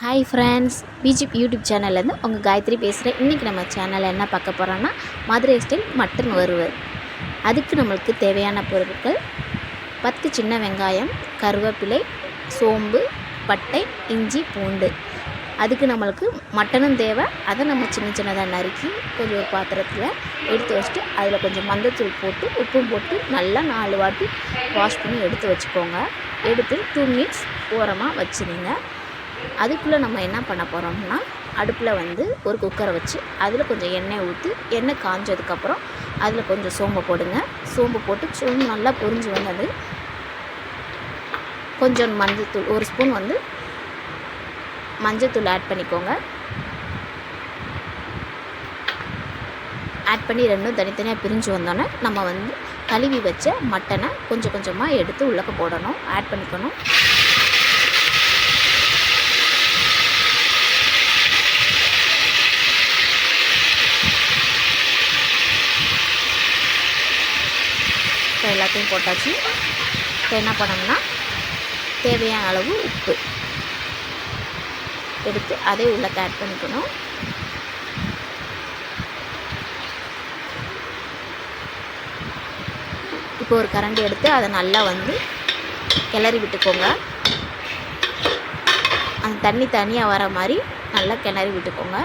Hi friends, PGP YouTube சேனல்லேருந்து உங்கள் காயத்ரி பேசுகிறேன். இன்றைக்கி நம்ம சேனலில் என்ன பார்க்க போகிறோன்னா, மதுரை ஸ்டைல் மட்டன் வறுவல். அதுக்கு நம்மளுக்கு தேவையான பொருட்கள் 10 சின்ன வெங்காயம், கருவேப்பிலை, சோம்பு, பட்டை, இஞ்சி, பூண்டு. அதுக்கு நம்மளுக்கு மட்டனும் தேவை. அதை நம்ம சின்ன சின்னதாக நறுக்கி கொஞ்சம் ஒரு பாத்திரத்தில் எடுத்து வச்சுட்டு அதில் கொஞ்சம் மஞ்சத்தூள் போட்டு உப்பும் போட்டு நல்லா 4 வாட்டி வாஷ் பண்ணி எடுத்து வச்சுக்கோங்க. எடுத்து 2 மினிட்ஸ் ஓரமாக வச்சுருங்க. அதுக்குள்ளே நம்ம என்ன பண்ண போகிறோம்னா, அடுப்பில் வந்து ஒரு குக்கரை வச்சு அதில் கொஞ்சம் எண்ணெய் ஊற்றி எண்ணெய் காஞ்சதுக்கப்புறம் அதில் கொஞ்சம் சோம்பு போடுங்க. சோம்பு போட்டு சோம்பு நல்லா பொரிஞ்சு வந்தது கொஞ்சம் மஞ்சத்தூள், 1 ஸ்பூன் வந்து மஞ்சத்தூள் ஆட் பண்ணிக்கோங்க. ஆட் பண்ணி ரெண்டும் தனித்தனியாக பிரிஞ்சு வந்தோன்னே நம்ம வந்து கழுவி வச்ச மட்டனை கொஞ்சம் கொஞ்சமாக எடுத்து உள்ளக்க போடணும், ஆட் பண்ணிக்கணும். இப்போ எல்லாத்தையும் போட்டாச்சு. இப்போ என்ன பண்ணோம்னா, தேவையான அளவு உப்பு எடுத்து அதே உள்ளே ஆட் பண்ணிக்கணும். இப்போ ஒரு கரண்டி எடுத்து அதை நல்லா வந்து கிளறி விட்டுக்கோங்க. அந்த தண்ணி தனியாக வர மாதிரி நல்லா கிளறி விட்டுக்கோங்க.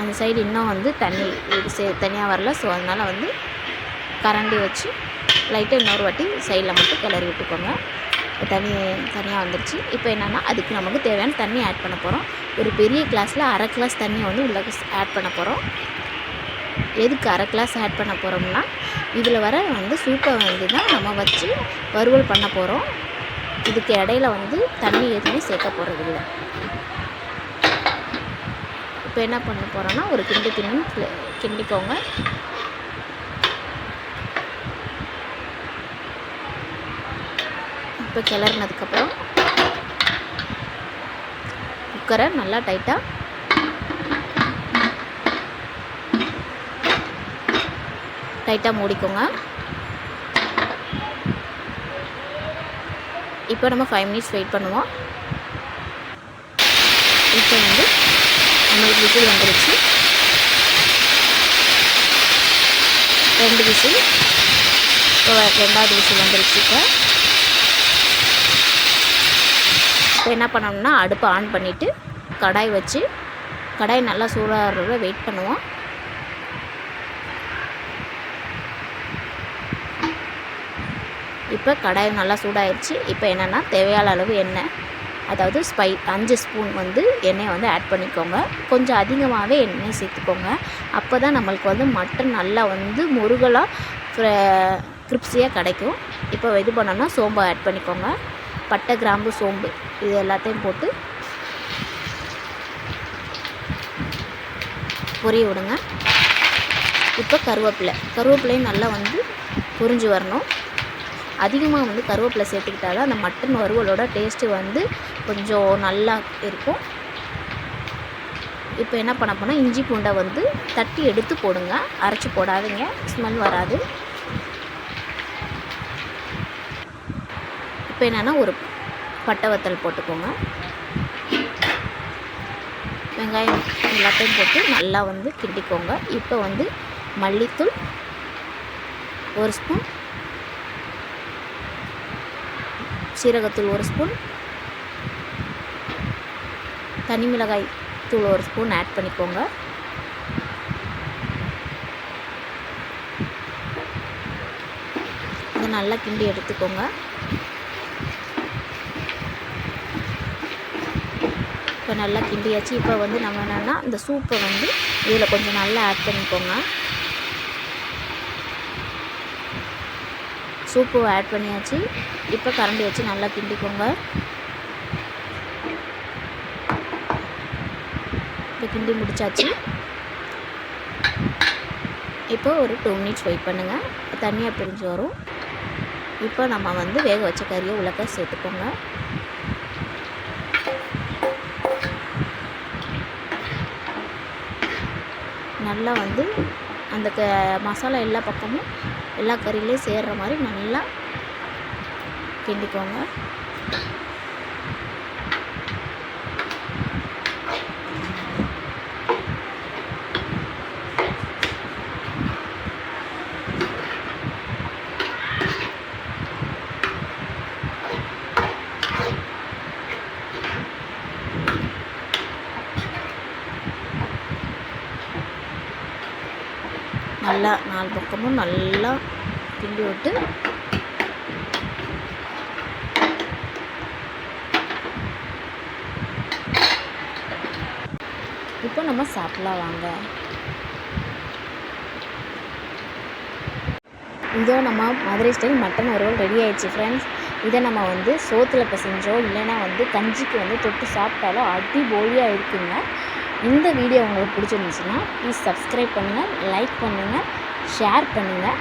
அந்த சைடு இன்னும் வந்து தண்ணி தனியாக வரல. ஸோ அதனால் வந்து கரண்டி வச்சு லைட்டாக இன்னொரு வாட்டி சைடில் மட்டும் கிளறி விட்டுக்கோங்க. தனியாக வந்துடுச்சு. இப்போ என்னென்னா, அதுக்கு நமக்கு தேவையான தண்ணி ஆட் பண்ண போகிறோம். ஒரு பெரிய கிளாஸில் 1/2 கிளாஸ் தண்ணி வந்து உள்ள ஆட் பண்ண போகிறோம். எதுக்கு 1/2 கிளாஸ் ஆட் பண்ண போகிறோம்னா, இதில் வர வந்து சூப்பை வந்து தான் நம்ம வச்சு வறுவல் பண்ண போகிறோம். இதுக்கு இடையில வந்து தண்ணி எதுவுமே சேர்க்க போகிறது இல்லை. இப்போ என்ன பண்ண போகிறோன்னா, ஒரு கிண்டிக்கோங்க. இப்போ கிளறினதுக்கப்புறம் குக்கரை நல்லா டைட்டாக மூடிக்கோங்க. இப்போ நம்ம 5 மினிட்ஸ் வெயிட் பண்ணுவோம். இப்போ வந்து நம்மளுக்கு விசில் வந்துருச்சு. 2 விசில். இப்போ 2வது விசில் வந்துருச்சு. இப்போ என்ன பண்ணோம்னா, அடுப்பை ஆன் பண்ணிவிட்டு கடாய் நல்லா சூடாக வெயிட் பண்ணுவோம். இப்போ கடாய் நல்லா சூடாகிடுச்சு. இப்போ என்னென்னா, தேவையான அளவு எண்ணெய், அதாவது 5 ஸ்பூன் வந்து எண்ணெயை வந்து ஆட் பண்ணிக்கோங்க. கொஞ்சம் அதிகமாகவே எண்ணெய் சேர்த்துக்கோங்க. அப்போ தான் நம்மளுக்கு வந்து மட்டன் நல்லா வந்து முருகலாக கிரிப்ஸியாக கிடைக்கும். இப்போ இது பண்ணோன்னா சோம்பு ஆட் பண்ணிக்கோங்க. பட்டை, கிராம்பு, சோம்பு இது எல்லாத்தையும் போட்டு பொரிய விடுங்க. இப்போ கருவேப்பிலையும் நல்லா வந்து பொரிஞ்சு வரணும். அதிகமாக வந்து கருவேப்பிலை சேர்த்துக்கிட்டா தான் அந்த மட்டன் வறுவலோட டேஸ்ட்டு வந்து கொஞ்சம் நல்லா இருக்கும். இப்போ என்ன பண்ண போனால், இஞ்சி பூண்டை வந்து தட்டி எடுத்து போடுங்க, அரைச்சி போடாதீங்க, ஸ்மெல் வராது. இப்போ என்னென்னா, ஒரு பட்டை வத்தல் போட்டுக்கோங்க. வெங்காயம் எல்லாத்தையும் போட்டு நல்லா வந்து கிண்டிக்கோங்க. இப்போ வந்து மல்லித்தூள் 1 ஸ்பூன், சீரகத்தூள் 1 ஸ்பூன், தனி மிளகாய் தூள் 1 ஸ்பூன் ஆட் பண்ணிக்கோங்க. இதை நல்லா கிண்டி எடுத்துக்கோங்க. இப்போ நல்லா கிண்டியாச்சு. இப்போ வந்து நம்ம என்னென்னா, இந்த சூப்பை வந்து இதில் கொஞ்சம் நல்லா ஆட் பண்ணிக்கோங்க. சூப்பு ஆட் பண்ணியாச்சு. இப்போ கரண்டி வச்சு நல்லா கிண்டிக்கோங்க. இப்போ கிண்டி முடிச்சாச்சு. இப்போ ஒரு 2 மினிட்ஸ் வெயிட் பண்ணுங்கள். தனியாக பிரிஞ்சு வரும். இப்போ நம்ம வந்து வேக வச்ச கறியை உள்ளக்க சேர்த்துக்கோங்க. நல்லா வந்து அந்த மசாலா எல்லா பக்கமும் எல்லா கறியிலையும் சேர்கிற மாதிரி நல்லா கிண்டிக்கோங்க. நல்லா 4 பக்கமும் நல்லா கிண்டி விட்டு இப்போ நம்ம சாப்பிடலாம் வாங்க. இதோ நம்ம மதுரை ஸ்டைல் மட்டன் வறுவல் ரெடி ஆயிடுச்சு ஃப்ரெண்ட்ஸ். இதை நம்ம வந்து சோத்தில் பிசைஞ்சோ இல்லைன்னா வந்து கஞ்சிக்கு வந்து தொட்டு சாப்பிட்டாலும் அடிபொலியாக இருக்குங்க. இந்த வீடியோ உங்களுக்கு பிடிச்சிருந்துச்சுன்னா ப்ளீஸ் சப்ஸ்கிரைப் பண்ணுங்கள், லைக் பண்ணுங்கள், ஷேர் பண்ணுங்கள்.